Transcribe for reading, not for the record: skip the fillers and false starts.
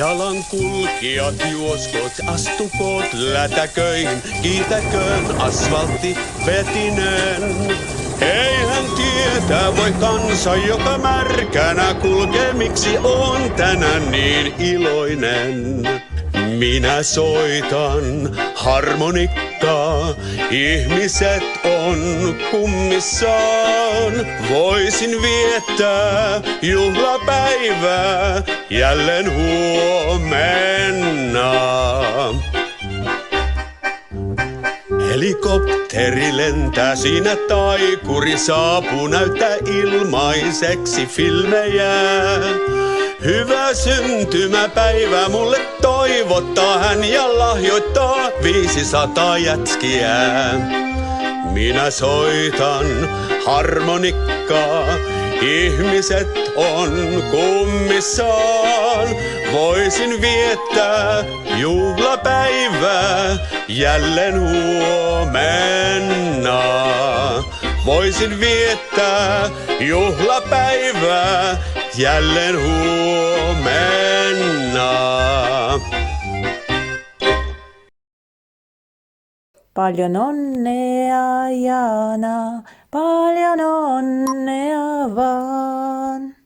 Jalankulkijat juoskot, astukot lätäköihin, kiitäköön asfaltti vetinen. Eihän tietää voi kansa, joka märkänä kulkee, miksi on tänään niin iloinen. Minä soitan harmonikkaa, ihmiset on kummissaan. Voisin viettää juhlapäivää jälleen huomenna. Helikopteri lentää, siinä taikuri saapuu, näyttää ilmaiseksi filmejä. Hyvää syntymäpäivää mulle toivottaa hän ja lahjoittaa 500 jätskiä. Minä soitan harmonikkaa, ihmiset on kummissaan. Voisin viettää juhlapäivää jälleen huomenna. Voisin viettää juhlapäivää jälleen huomenna. Paljon onnea Jaana, paljon onnea vaan.